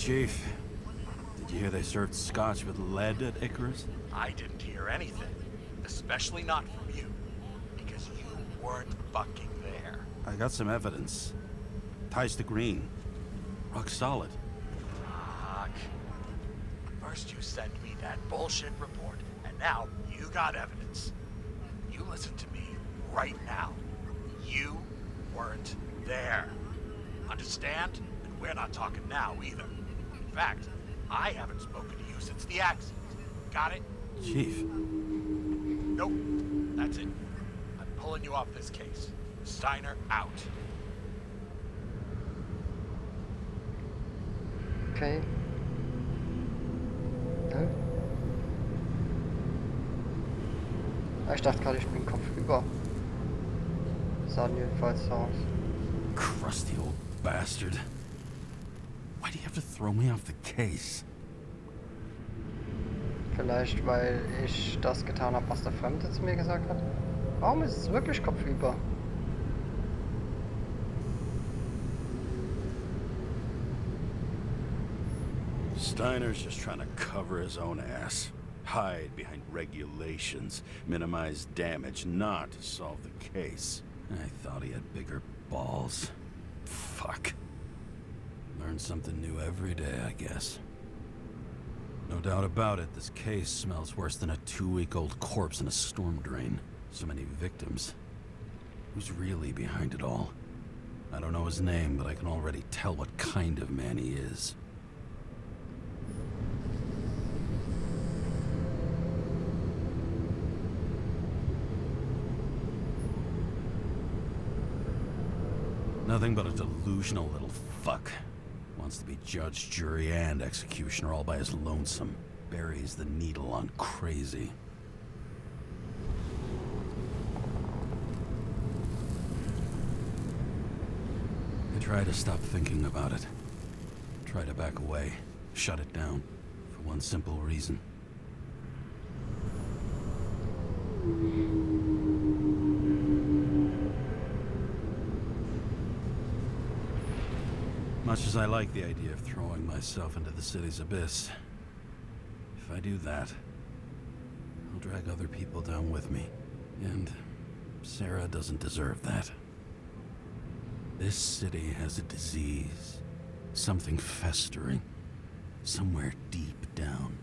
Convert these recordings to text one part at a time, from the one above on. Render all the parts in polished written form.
Chief. Did you hear they served scotch with lead at Icarus? I didn't hear anything. Especially not from you. Because you weren't fucking there. I got some evidence. Ties to Green. Rock solid. Fuck. First you send me that bullshit report, and now you got evidence. You listen to me right now. You weren't there. Understand? And we're not talking now either. In fact, I haven't spoken to you since the accident. Got it? Chief. Nope. That's it. I'm pulling you off this case. Steiner out. Okay. Ne? Ich dachte gerade, ich bin kopfüber. Sah jedenfalls so aus. Crusty old bastard. Why do you have to throw me off the case? Vielleicht, weil ich das getan habe, was der Fremde zu mir gesagt hat. Warum ist es wirklich kopfüber? Steiner's just trying to cover his own ass. Hide behind regulations, minimize damage, not solve the case. I thought he had bigger balls. Fuck. Learn something new every day, I guess. No doubt about it, this case smells worse than a 2-week-old corpse in a storm drain. So many victims. Who's really behind it all? I don't know his name, but I can already tell what kind of man he is. Nothing but a delusional little fuck. Wants to be judge, jury, and executioner all by his lonesome. Buries the needle on crazy. I try to stop thinking about it. Try to back away. Shut it down. For one simple reason. Much as I like the idea of throwing myself into the city's abyss, if I do that, I'll drag other people down with me. And Sarah doesn't deserve that. This city has a disease, something festering, somewhere deep down,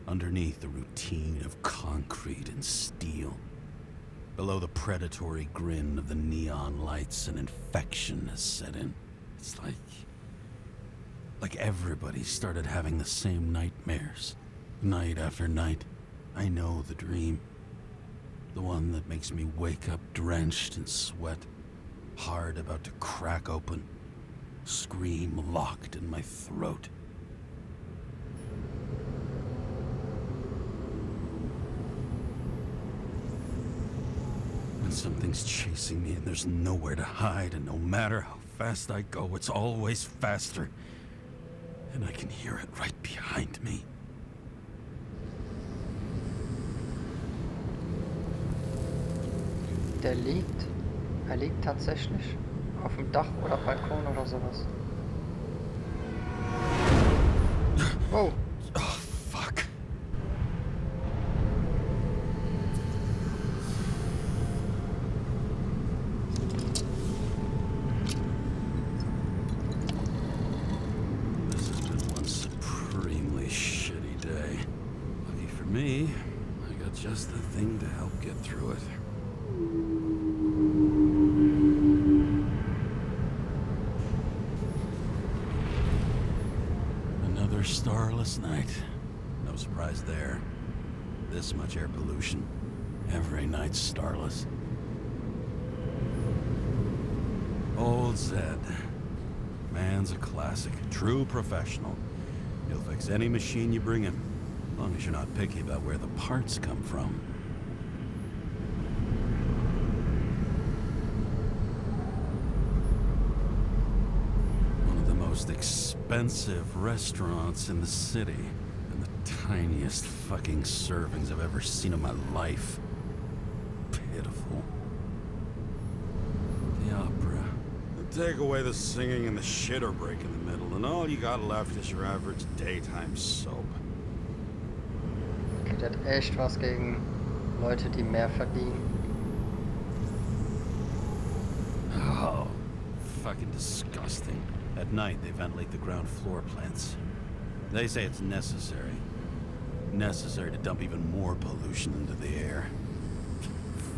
underneath the routine of concrete and steel. Below the predatory grin of the neon lights, an infection has set in. It's like everybody started having the same nightmares, night after night. I know the dream. The one that makes me wake up drenched in sweat, heart about to crack open, scream locked in my throat. When something's chasing me and there's nowhere to hide, and no matter how fast I go, it's always faster. And I can hear it right behind me. Er liegt tatsächlich auf dem Dach oder Balkon oder sowas. Wow. Oh, fuck. This has been one supremely shitty day. Lucky for me, I got just the thing to help get through it. Another starless night. No surprise there. This much air pollution. Every night's starless. Old Zed. Man's a classic. True professional. He'll fix any machine you bring him. As long as you're not picky about where the parts come from. Most expensive restaurants in the city, and the tiniest fucking servings I've ever seen in my life. Pitiful. The opera, the Take away the singing and the shitter break in the middle, and all you got left is your average daytime soap. Okay, der hat echt was gegen Leute, die mehr verdienen. Oh, fucking disgusting. At night, they ventilate the ground floor plants. They say it's necessary. Necessary to dump even more pollution into the air.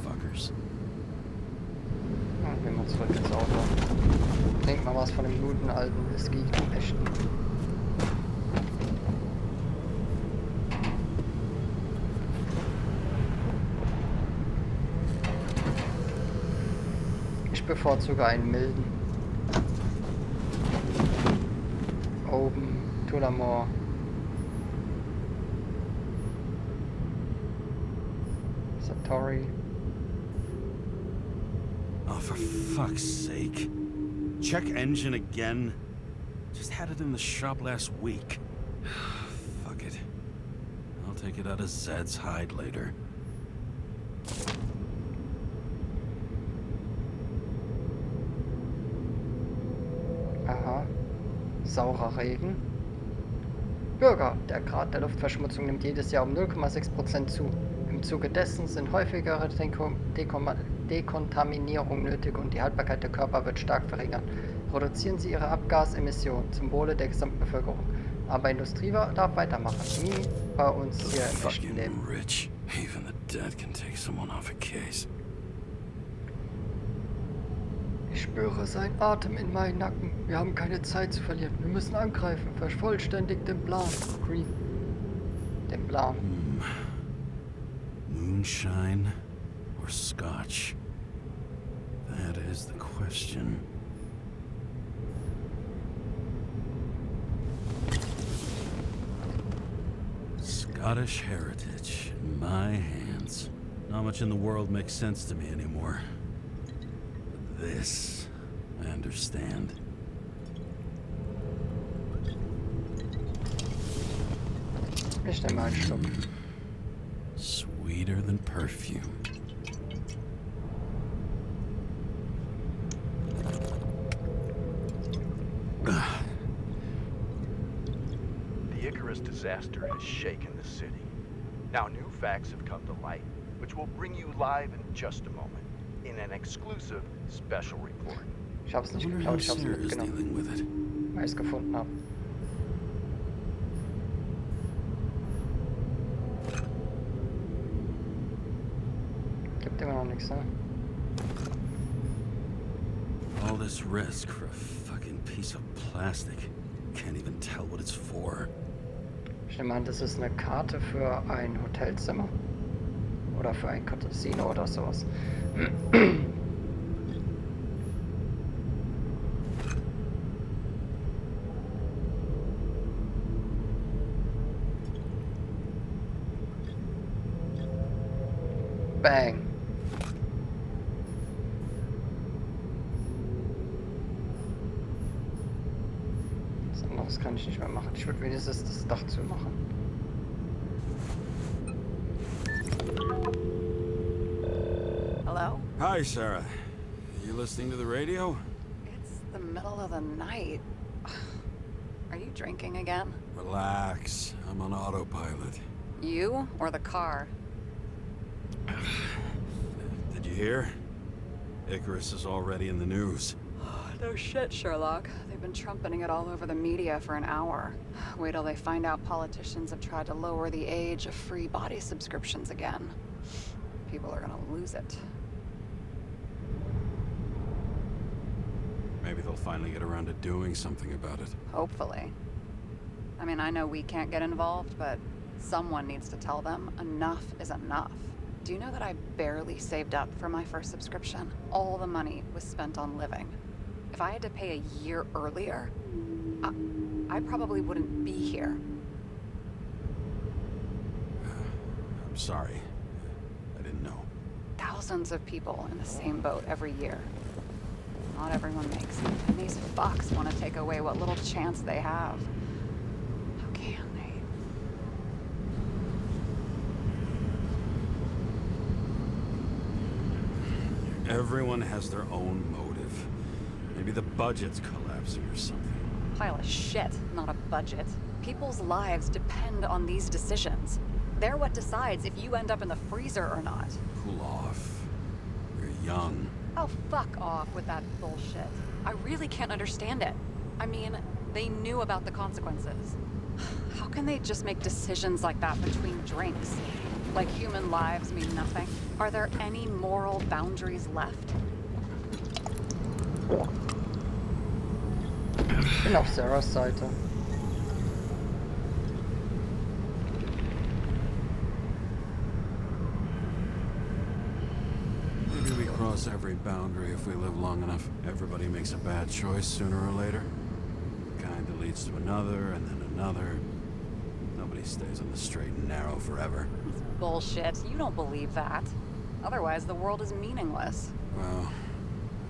Fuckers. Ja, gehen wir zurück ins Auto. Trink mal was von dem guten alten Whisky, dem echten. Ich bevorzuge einen milden. Oben, Tullamore. Satori. Oh, for fuck's sake. Check engine again? Just had it in the shop last week. Fuck it. I'll take it out of Zed's hide later. Aha. Saurer Regen. Bürger, der Grad der Luftverschmutzung nimmt jedes Jahr um 0,6% zu. Im Zuge dessen sind häufigere Dekontaminierung nötig und die Haltbarkeit der Körper wird stark verringert. Reduzieren Sie Ihre Abgasemissionen zum Wohle der Gesamtbevölkerung. Aber Industrie darf weitermachen. Nie bei uns hier im echten Leben. Rich. Even the dead can take someone off a case. Ich spüre seinen Atem in meinen Nacken. Wir haben keine Zeit zu verlieren. Wir müssen angreifen. Vervollständigt den Plan. Green. Den Plan. Moonshine or scotch? That is the question. Scottish heritage in my hands. Not much in the world makes sense to me anymore. But this, I understand. Ich nehme einen Schluck. Sweeter than perfume. The Icarus disaster has shaken the city. Now new facts have come to light, which we'll bring you live in just a moment, in an exclusive special report. Ich hab's nicht Wonder geklaut, how ich hab's Sarah is mitgenommen, dealing with it. weil ich es gefunden habe. Gibt immer noch nichts, ne? All this risk for a fucking piece of plastic. Can't even tell what it's for. Ich nehme an, das ist eine Karte für ein Hotelzimmer. Oder für ein Casino oder sowas. Bang. Was anderes kann ich nicht mehr machen. Ich würde wenigstens das Dach zumachen. Hello? Hi, Sarah. You listening to the radio? It's the middle of the night. Are you drinking again? Relax. I'm on autopilot. You or the car? Did you hear? Icarus is already in the news. No shit, Sherlock. They've been trumpeting it all over the media for an hour. Wait till they find out politicians have tried to lower the age of free body subscriptions again. People are gonna lose it. Maybe they'll finally get around to doing something about it. Hopefully. I mean, I know we can't get involved, but someone needs to tell them enough is enough. Do you know that I barely saved up for my first subscription? All the money was spent on living. If I had to pay a year earlier, I probably wouldn't be here. I'm sorry. I didn't know. Thousands of people in the same boat every year. Not everyone makes it, and these fucks want to take away what little chance they have. How can they? Everyone has their own motive. Maybe the budget's collapsing or something. Pile of shit, not a budget. People's lives depend on these decisions. They're what decides if you end up in the freezer or not. Cool off. You're young. Oh, fuck off with that bullshit. I really can't understand it. I mean, they knew about the consequences. How can they just make decisions like that between drinks? Like human lives mean nothing? Are there any moral boundaries left? Ich bin auf Sarahs Seite. Maybe we cross every boundary if we live long enough. Everybody makes a bad choice sooner or later. Kind of leads to another, and then another. Nobody stays on the straight and narrow forever. It's bullshit. You don't believe that. Otherwise, the world is meaningless. Well,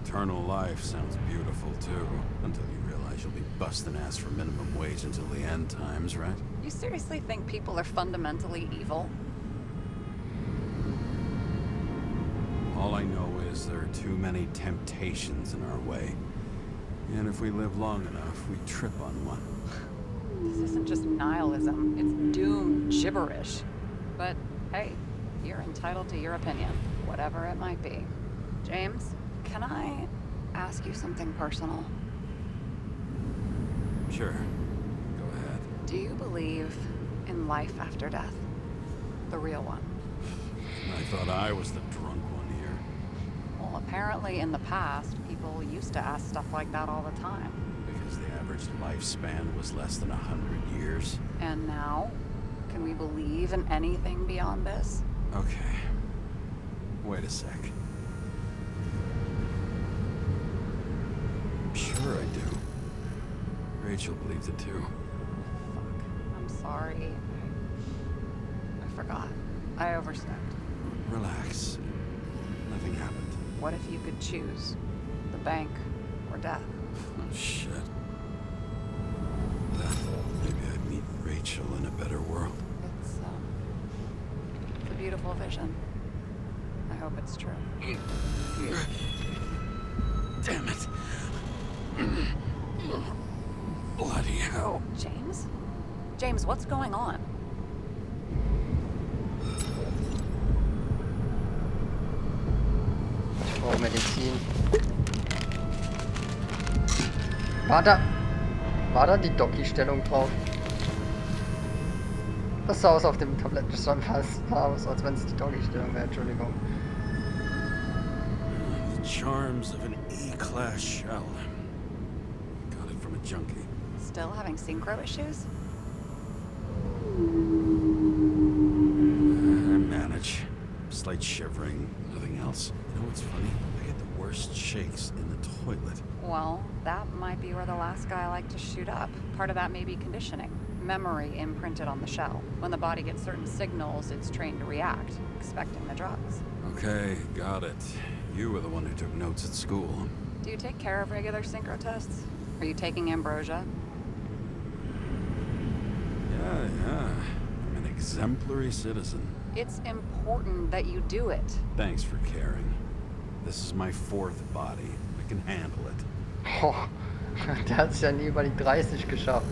eternal life sounds beautiful too, until you realize you'll be busting ass for minimum wage until the end times, right? You seriously think people are fundamentally evil? All I know is there are too many temptations in our way. And if we live long enough, we trip on one. This isn't just nihilism, it's doom gibberish. But hey, you're entitled to your opinion, whatever it might be. James, can I ask you something personal? Sure. Go ahead. Do you believe in life after death? The real one? I thought I was the drunk one here. Well, apparently in the past, people used to ask stuff like that all the time. Because the average lifespan was less than 100 years. And now? Can we believe in anything beyond this? Okay. Wait a sec. Sure I do. Rachel believed it too. Fuck. I'm sorry. I forgot. I overstepped. Relax. Nothing happened. What if you could choose? The bank or death? Oh, shit. Maybe I'd meet Rachel in a better world. It's a beautiful vision. I hope it's true. Damn it. Bloody hell. James? James, what's going on? Ich brauche Medizin. War da die Docky-Stellung drauf? Das sah aus auf dem Tablett schon fast aus, als wenn es die Docky-Stellung wäre, Entschuldigung. The charms of an E-class shell. Got it from a junkie. Still having synchro issues? I manage. Slight shivering, nothing else. You know what's funny? I get the worst shakes in the toilet. Well, that might be where the last guy liked to shoot up. Part of that may be conditioning. Memory imprinted on the shell. When the body gets certain signals, it's trained to react, expecting the drugs. Okay, got it. You were the one who took notes at school. Do you take care of regular synchro tests? Are you taking ambrosia? Yeah. I'm an exemplary citizen. It's important that you do it. Thanks for caring. This is my fourth body. I can handle it. Oh, der hat es ja nie über die 30 geschafft.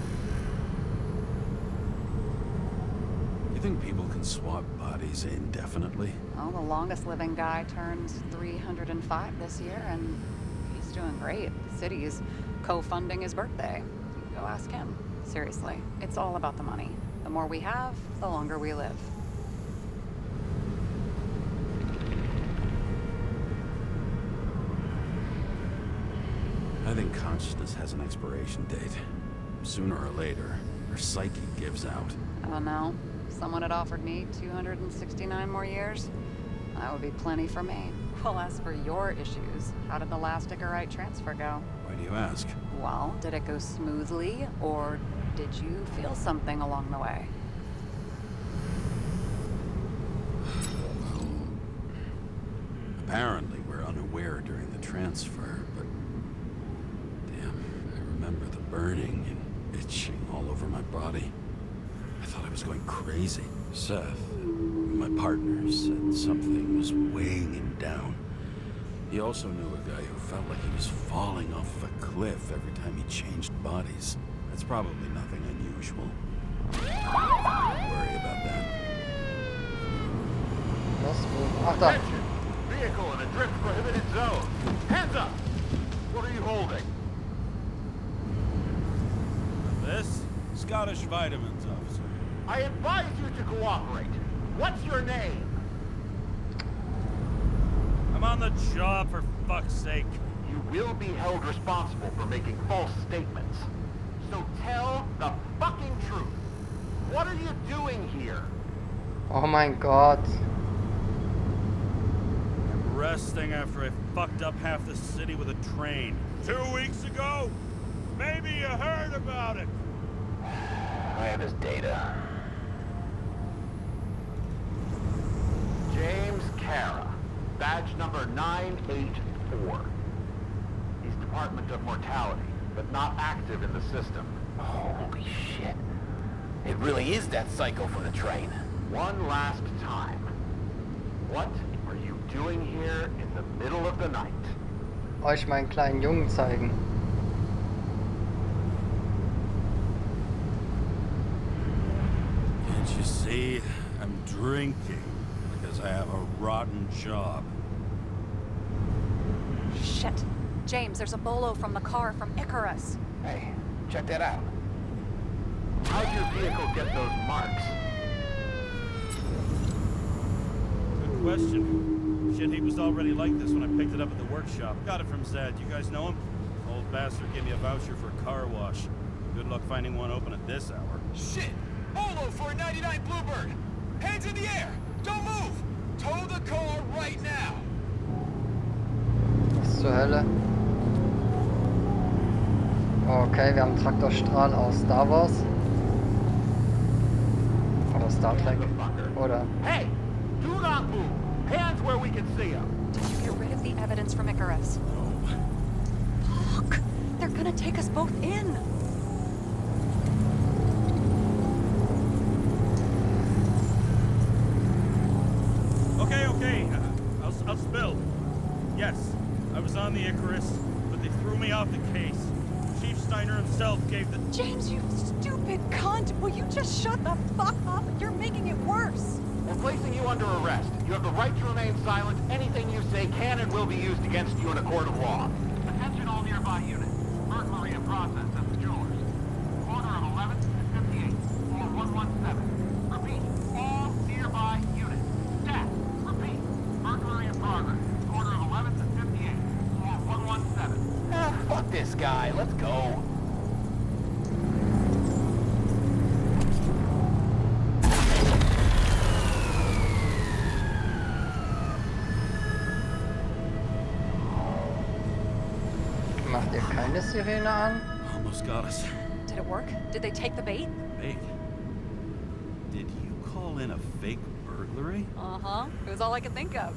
You think people can swap bodies indefinitely? Well, the longest living guy turns 305 this year, and he's doing great. The city's co-funding his birthday. Go ask him. Seriously, it's all about the money. The more we have, the longer we live. I think consciousness has an expiration date. Sooner or later, her psyche gives out. I don't know. If someone had offered me 269 more years, that would be plenty for me. Well, as for your issues, how did the last Icarite transfer go? Why do you ask? Well, did it go smoothly, or did you feel something along the way? Well, apparently we're unaware during the transfer, but damn, I remember the burning and itching all over my body. I thought I was going crazy. Seth, my partner, said something was weighing him down. He also knew a guy who felt like he was falling off a cliff every time he changed bodies. That's probably nothing unusual. Don't worry about that. Was wo? Ach da. Attention! Vehicle in a drift prohibited zone. Hands up! What are you holding? This? Scottish Vitamins, officer. I advise you to cooperate. What's your name? I'm on the job, for fuck's sake. You will be held responsible for making false statements. So tell the fucking truth. What are you doing here? Oh mein Gott. I'm resting after I fucked up half the city with a train. 2 weeks ago? Maybe you heard about it. I have his data. James Cara, badge number 984. He's Department of Mortality, but not active in the system. Holy shit. It really is that psycho from the train. One last time. What are you doing here in the middle of the night? Euch meinen kleinen Jungen zeigen. Can't you see? I'm drinking because I have a rotten job. Shit. James, there's a bolo from the car from Icarus. Hey, check that out. How'd your vehicle get those marks? Good question. Shit, he was already like this when I picked it up at the workshop. Got it from Zed. You guys know him? Old bastard gave me a voucher for a car wash. Good luck finding one open at this hour. Shit! Bolo for a 99 Bluebird! Hands in the air! Don't move! Tow the car right now! Was zur Hölle? Okay, wir haben Traktorstrahl aus Star Wars. Oder Star Trek. Oder... Hey! Do not move! Hands where we can see them! Did you get rid of the evidence from Icarus? No. Fuck! They're gonna take us both in! Okay. I'll spill. Yes, I was on the Icarus, but they threw me off the case. Chief Steiner himself gave the... James, you stupid cunt! Will you just shut the fuck up? You're making it worse! We're placing you under arrest. You have the right to remain silent. Anything you say can and will be used against you in a court of law. Attention all nearby units. Burglary in process at the jewelers. Corner of 11th and 58th, floor 117. Repeat, all nearby units. Staff, repeat. Burglary in progress. Corner of 11th and 58th, floor 117. Fuck this guy. Let's go. Macht ihr keine Sirene an? Almost got us. Did it work? Did they take the bait? Wait. Did you call in a fake burglary? Uh-huh. It was all I could think of.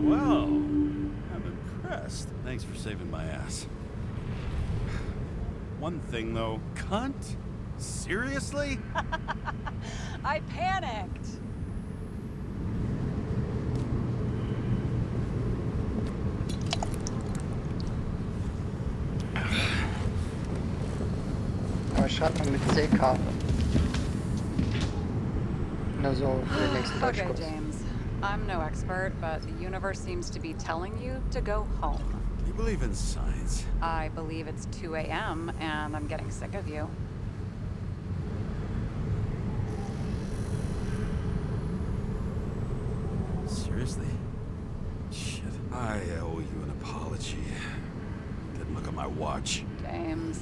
Well. I'm impressed. Thanks for saving my ass. One thing, though. Cunt? Seriously? I panicked. Aber schreibt man mit C-Karte. Nur so für den nächsten Okay, Deutschkurs. James. I'm no expert, but the universe seems to be telling you to go home. You believe in science? I believe it's 2 a.m. and I'm getting sick of you. Seriously? Shit. I owe you an apology. Didn't look at my watch. James,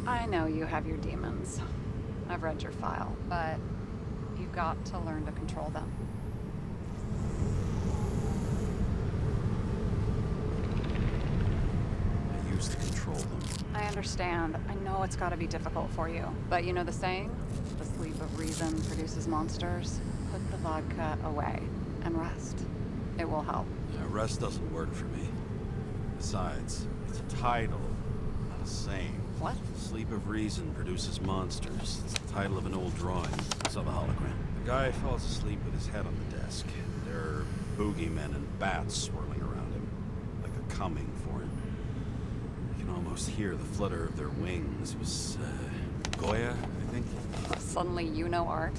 I know you have your demons. I've read your file, but you've got to learn to control them. I used to control them. I understand. I know it's gotta be difficult for you. But you know the saying? The sleep of reason produces monsters. Put the vodka away and rest. It will help. Yeah, rest doesn't work for me. Besides, it's a title, not a saying. What? Sleep of Reason produces monsters. It's the title of an old drawing. I saw the hologram. The guy falls asleep with his head on the desk. There are boogeymen and bats swirling around coming for him. You can almost hear the flutter of their wings. It was, Goya, I think? Suddenly you know art.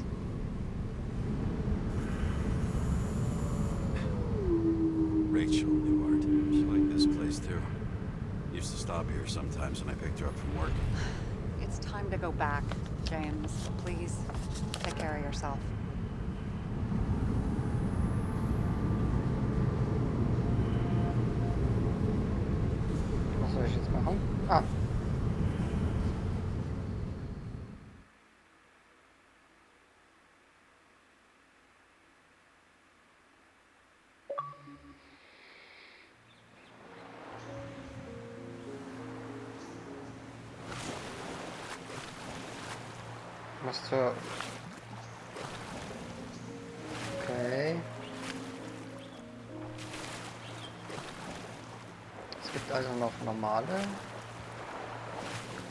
Rachel knew art. She liked this place, too. Used to stop here sometimes when I picked her up from work. It's time to go back, James. Please, take care of yourself. Was soll ich jetzt machen? Ah. Was zur... Okay. Es gibt also noch normale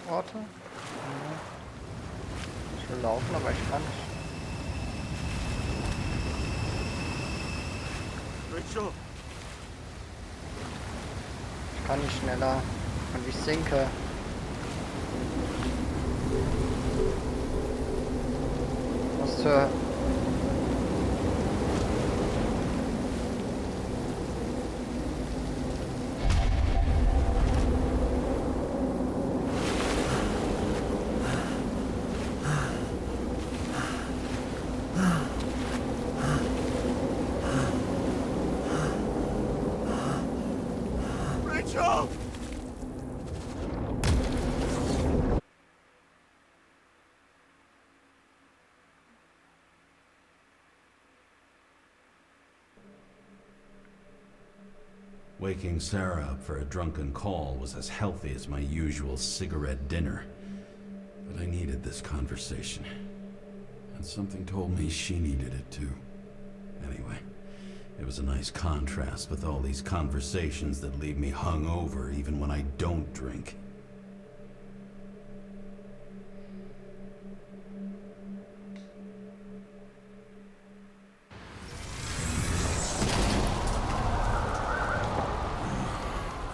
Orte. Ja. Ich will laufen, aber ich kann nicht. Rachel! Ich kann nicht schneller. Und ich sinke. Was zur... Rachel! Waking Sarah up for a drunken call was as healthy as my usual cigarette dinner. But I needed this conversation. And something told me she needed it too. Anyway, it was a nice contrast with all these conversations that leave me hungover even when I don't drink.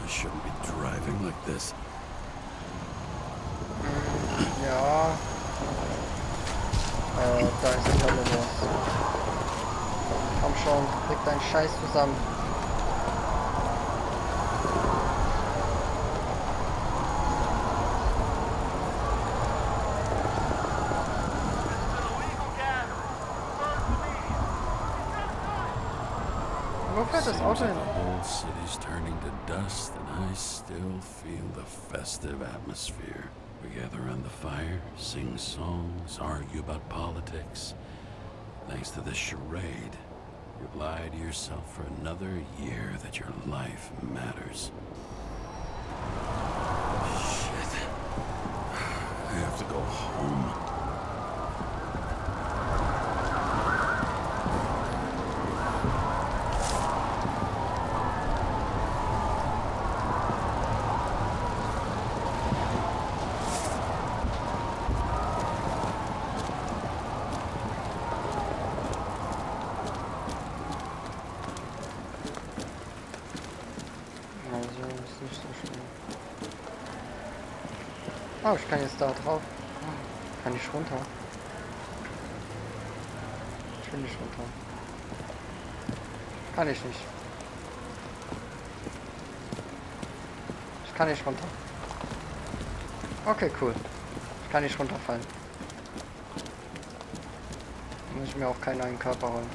I shouldn't be driving like this. Ja. Da ist die Hölle los. Komm schon, krieg deinen Scheiß zusammen. Wo fährt das Auto hin? The whole city's turning to dust, and I still feel the festive atmosphere. We gather around the fire, sing songs, argue about politics. Thanks to this charade, you've lied to yourself for another year that your life matters. Shit. I have to go home. Oh, ich kann jetzt da drauf. Kann ich runter? Ich will nicht runter. Kann ich nicht. Ich kann nicht runter. Okay, cool. Ich kann nicht runterfallen. Muss ich mir auch keinen neuen Körper holen.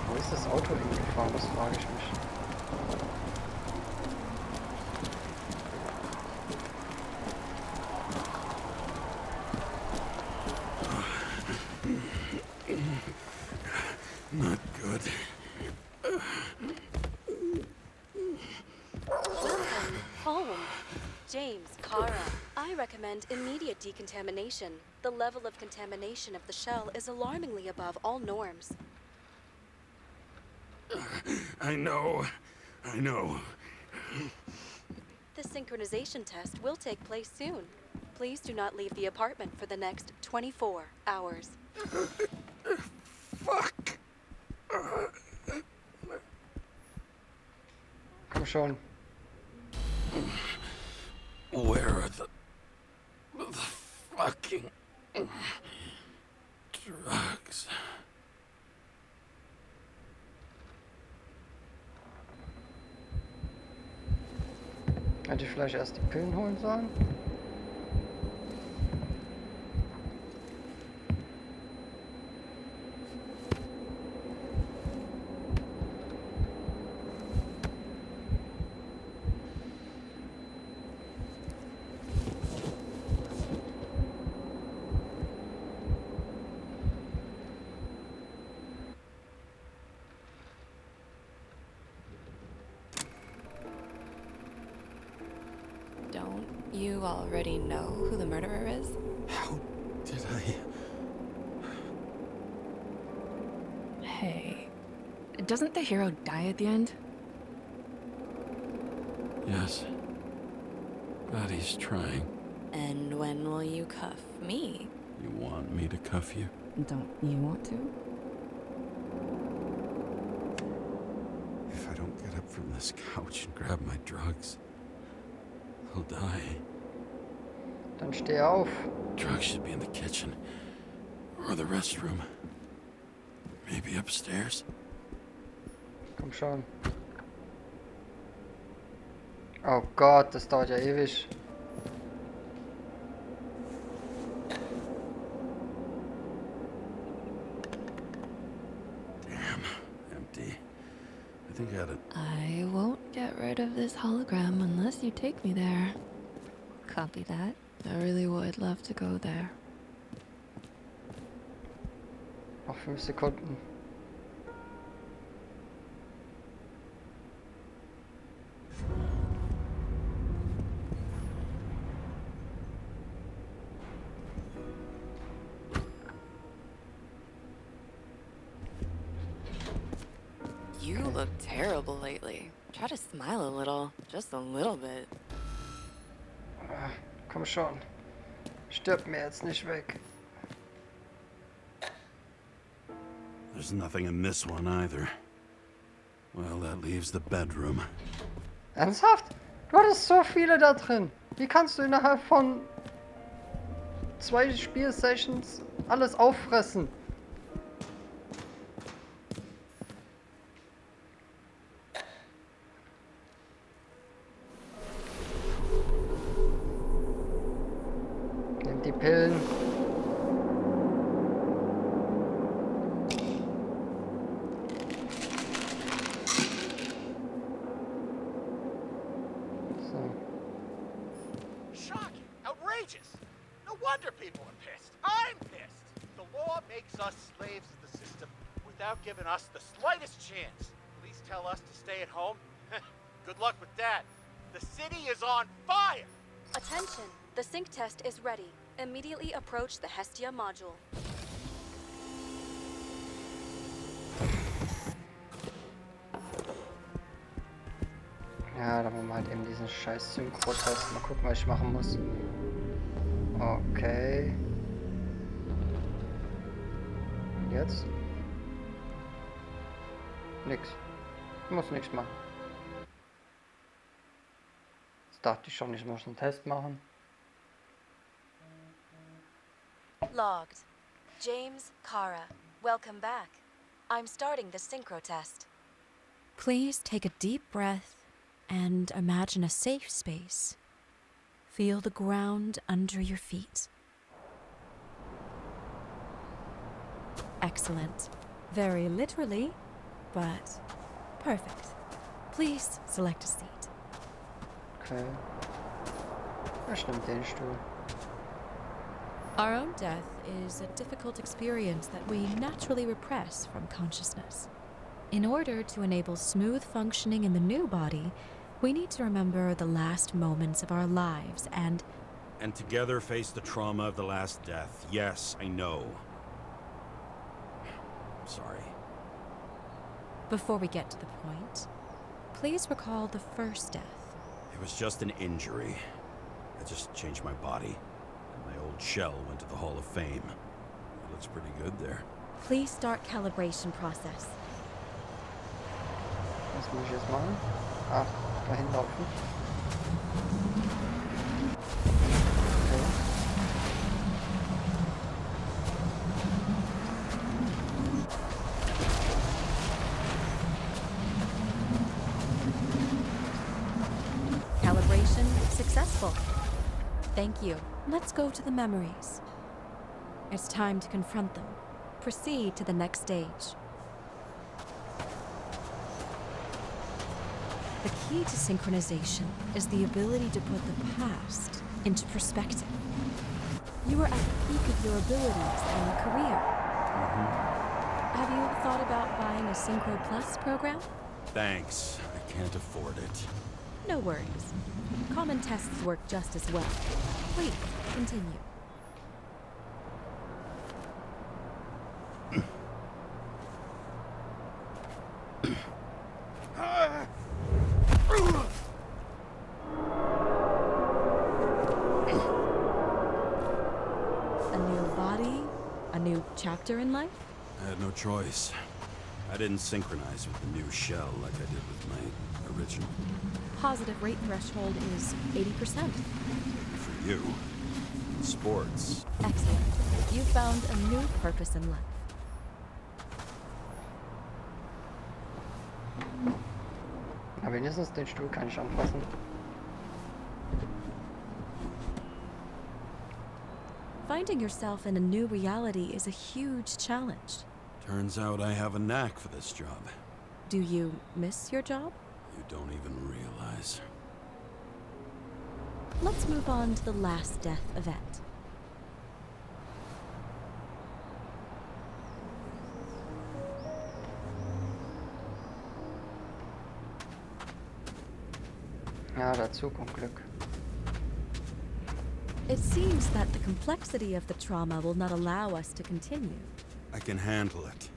Wo ist das Auto hingefahren? Das frage ich mich. Not good. Welcome home. James, Kara. I recommend immediate decontamination. The level of contamination of the shell is alarmingly above all norms. I know. The synchronization test will take place soon. Please do not leave the apartment for the next 24 hours. Fuck! schon. Where are the fucking drugs? Hätte ich vielleicht erst die Pillen holen sollen? Don't you already know who the murderer is? How did I... Hey, doesn't the hero die at the end? Yes. But he's trying. And when will you cuff me? You want me to cuff you? Don't you want to? If I don't get up from this couch and grab my drugs, I'll die. Dann steh auf. Drugs should be in the kitchen. Or the restroom. Maybe upstairs. Komm schon. Oh Gott, das dauert ja ewig. Damn, empty. I think I had a... I won't get rid of this hologram unless you take me there. Copy that. I really would love to go there. Noch 5 Sekunden. You look terrible lately. Try to smile a little. Just a little bit. Ah, komm schon. Stirb mir jetzt nicht weg. There's nothing in this one either. Well, that leaves the bedroom. Ernsthaft? Du hattest so viele da drin. Wie kannst du innerhalb von 2 Spielsessions alles auffressen? Nimm die Pillen. So. Shocking! Outrageous! No wonder people are pissed. I'm pissed! The law makes us slaves of the system without giving us the slightest chance. Police tell us to stay at home. Good luck with that. The city is on fire! Attention! The sync test is ready. Immediately approach the Hestia module. Ja, da wollen wir halt eben diesen scheiß Synchro-Test. Mal gucken, was ich machen muss. Okay. Und jetzt? Nix. Ich muss nichts machen. Jetzt dachte ich schon, ich muss einen Test machen. Logged. James, Kara, welcome back. I'm starting the synchro test. Please take a deep breath and imagine a safe space. Feel the ground under your feet. Excellent. Very literally, but perfect. Please select a seat. Okay. Ich nehme den Stuhl. Our own death is a difficult experience that we naturally repress from consciousness. In order to enable smooth functioning in the new body, we need to remember the last moments of our lives and together face the trauma of the last death. Yes, I know. Sorry. before we get to the point, please recall the first death. It was just an injury. I just changed my body. And my old shell went to the Hall of Fame. It looks pretty good there. Please start calibration process. Was muss ich jetzt machen? Ah, dahin laufen. Calibration successful. Thank you. Let's go to the memories. It's time to confront them. Proceed to the next stage. The key to synchronization is the ability to put the past into perspective. You are at the peak of your abilities in your career. Have you thought about buying a Synchro Plus program? Thanks. I can't afford it. No worries. Common tests work just as well. Please, continue. A new body? A new chapter in life? I had no choice. I didn't synchronize with the new shell like I did with my original. Positive rate threshold is 80%. For you, in sports. Excellent. You found a new purpose in life. Aber wenigstens den Stuhl kann ich anfassen. Finding yourself in a new reality is a huge challenge. Turns out I have a knack for this job. Do you miss your job? You don't even realize. Let's move on to the last death event. Ja, der Zugunglück. It seems that the complexity of the trauma will not allow us to continue. I can handle it.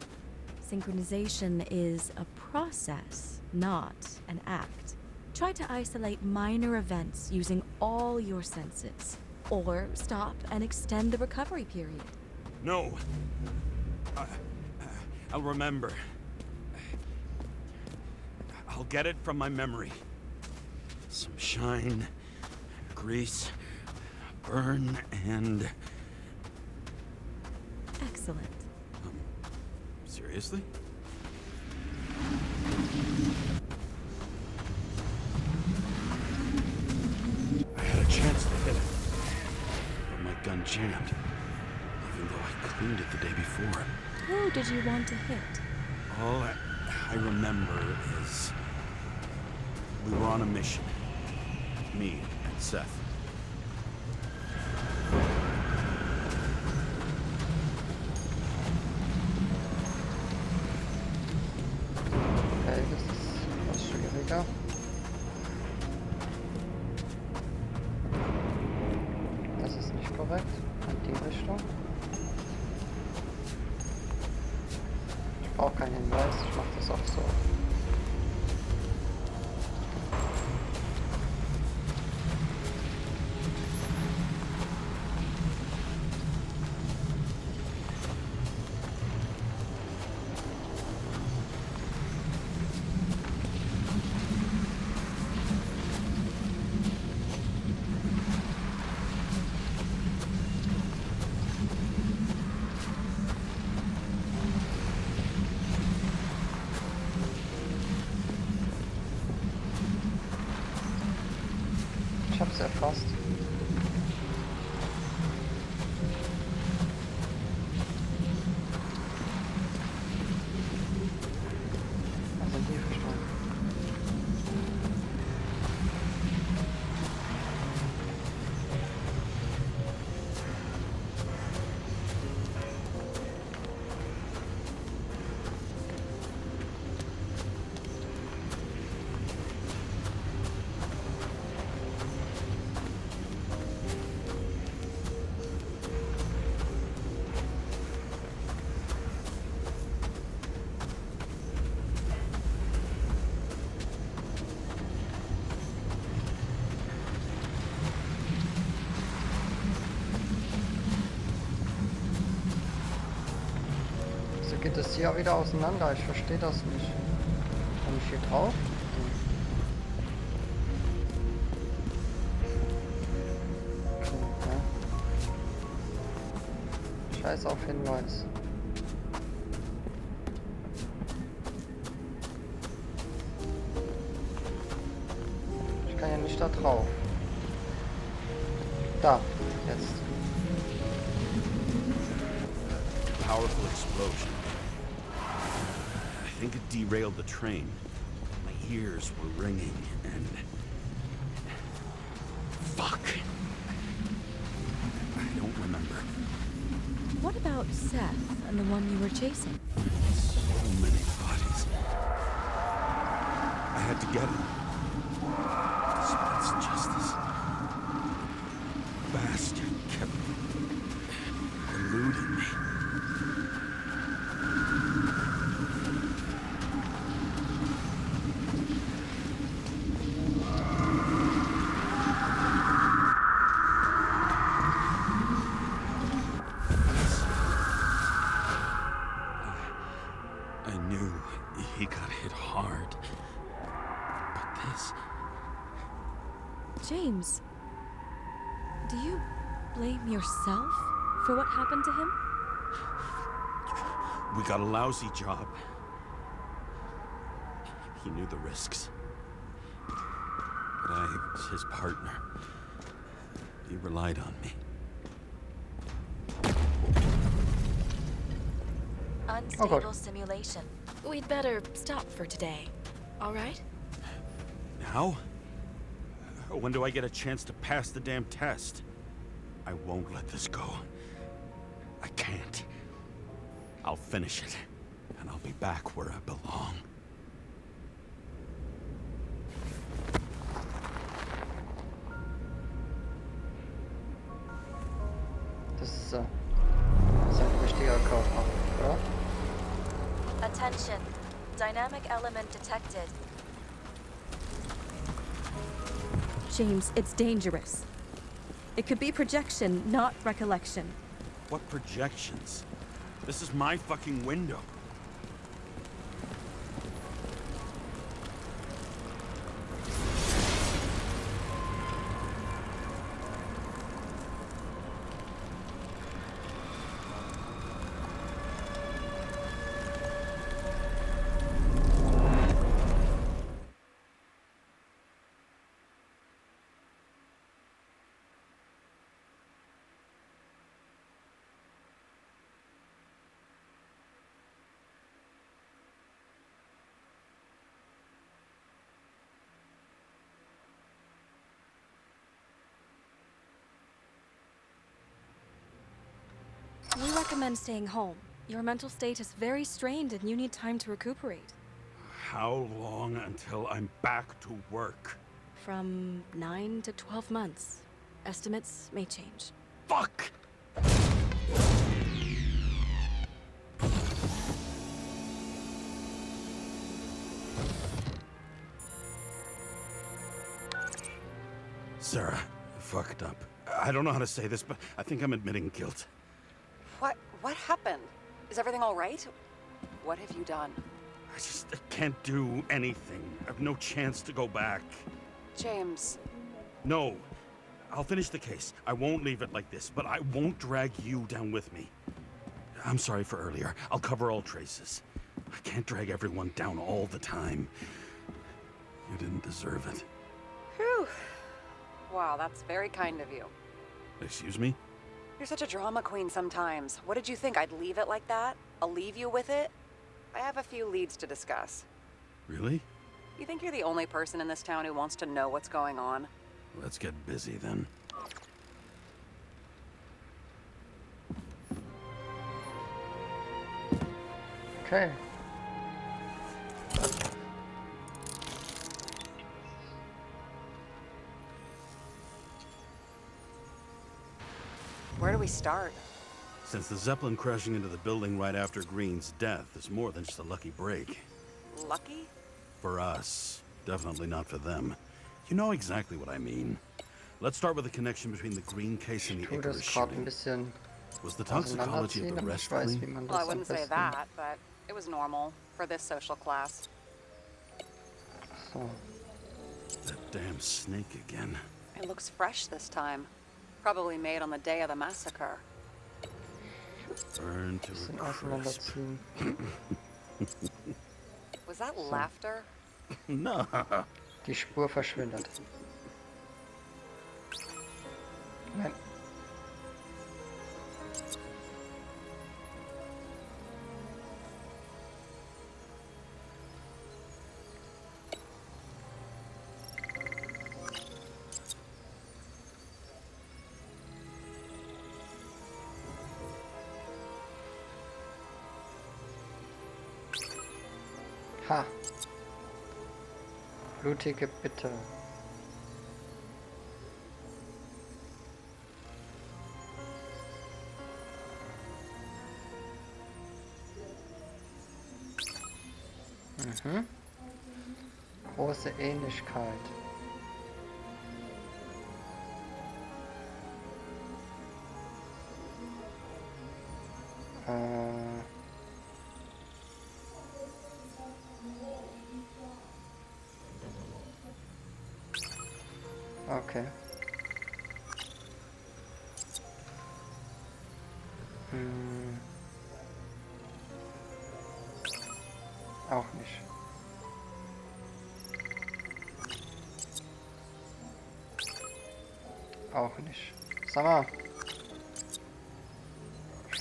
Synchronization is a process, not an act. Try to isolate minor events using all your senses, or stop and extend the recovery period. No. I'll remember. I'll get it from my memory. Some shine, grease, burn, and... Excellent. Seriously? I had a chance to hit it, but my gun jammed, even though I cleaned it the day before. Who did you want to hit? All I remember is we were on a mission. Me and Seth. Okay, das ist was schwieriger. Das ist nicht korrekt. In die Richtung. Ich brauche keinen Hinweis, ich mache das auch so. Ich hab's erfasst. Also in die Richtung. Geht es hier wieder auseinander? Ich verstehe das nicht. Komme ich hier drauf? Scheiß auf Hinweis. Ich kann ja nicht da drauf. Da, jetzt. Powerful explosion. I think it derailed the train. My ears were ringing and... Fuck. I don't remember. What about Seth and the one you were chasing? So many bodies. I had to get him. Despite its justice. Bastard kept eluding me. I knew he got hit hard. But this... James, do you blame yourself for what happened to him? We got a lousy job. He knew the risks. But I was his partner. He relied on me. Unstable simulation. We'd better stop for today. All right? Now? When do I get a chance to pass the damn test? I won't let this go. I can't. I'll finish it, and I'll be back where I belong. Das ist ein richtiger Körper, oder? Attention. Dynamic element detected. James, it's dangerous. It could be projection, not recollection. What projections? This is my fucking window. We recommend staying home. Your mental state is very strained and you need time to recuperate. How long until I'm back to work? From 9 to 12 months. Estimates may change. Fuck! Sarah, I fucked up. I don't know how to say this, but I think I'm admitting guilt. What happened? Is everything all right? What have you done? I can't do anything. I have no chance to go back. James. No. I'll finish the case. I won't leave it like this, but I won't drag you down with me. I'm sorry for earlier. I'll cover all traces. I can't drag everyone down all the time. You didn't deserve it. Whew. Wow, that's very kind of you. Excuse me? You're such a drama queen sometimes. What did you think? I'd leave it like that? I'll leave you with it? I have a few leads to discuss. Really? You think you're the only person in this town who wants to know what's going on? Let's get busy then. Okay. Where do we start? Since the Zeppelin crashing into the building right after Green's death is more than just a lucky break. Lucky? For us. Definitely not for them. You know exactly what I mean. Let's start with the connection between the Green case and the Icarus shooting. Was the toxicology of the rest clean? Well, I wouldn't say that, but it was normal for this social class. That damn snake again. It looks fresh this time. Probably made on the day of the massacre. Burn to Bisschen a crisp. auseinanderziehen. Was that laughter? No. Die Spur verschwindet. Nein. Ha. Blutige Bitte. Mhm. Große Ähnlichkeit. Okay. Auch nicht. Auch nicht. Sag mal.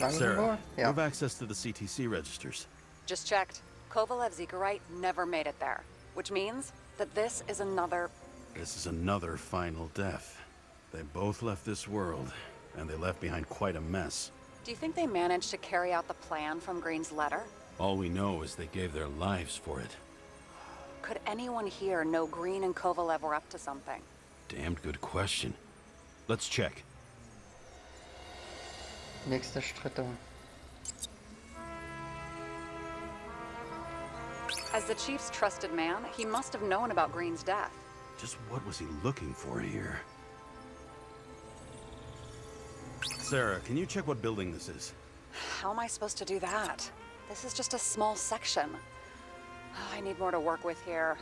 Sarah, you Ja. have access to the CTC registers. Just checked. Kovalev Zekarite never made it there, which means that this is another... This is another final death. They both left this world, and they left behind quite a mess. Do you think they managed to carry out the plan from Green's letter? All we know is they gave their lives for it. Could anyone here know Green and Kovalev were up to something? Damned good question. Let's check. Nächste Schritte. As the chief's trusted man, he must have known about Green's death. Just what was he looking for here? Sarah, can you check what building this is? How am I supposed to do that? This is just a small section. I need more to work with here.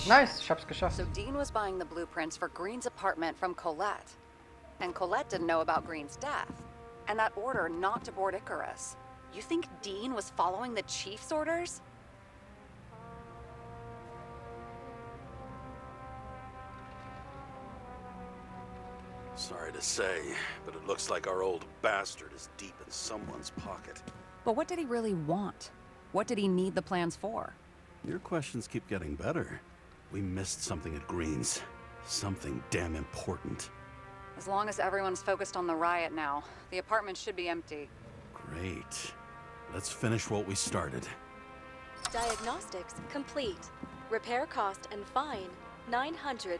Nice, ich hab's geschafft. So Dean was buying the blueprints for Green's apartment from Colette. And Colette didn't know about Green's death. And that order not to board Icarus. You think Dean was following the chief's orders? Sorry to say, but it looks like our old bastard is deep in someone's pocket. But what did he really want? What did he need the plans for? Your questions keep getting better. We missed something at Green's. Something damn important. As long as everyone's focused on the riot now, the apartment should be empty. Great. Let's finish what we started. Diagnostics complete. Repair cost and fine $938.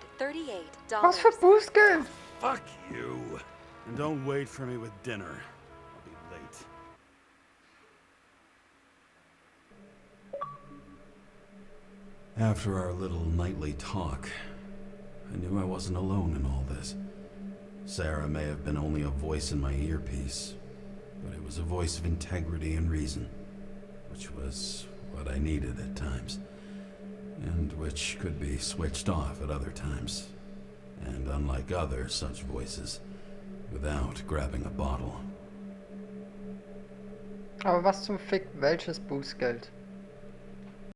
Was für Bußgeld? Fuck you. And don't wait for me with dinner. I'll be late. After our little nightly talk, I knew I wasn't alone in all this. Sarah may have been only a voice in my earpiece, but it was a voice of integrity and reason, which was what I needed at times, and which could be switched off at other times, and unlike other such voices, without grabbing a bottle. Aber was zum Fick, welches Bußgeld?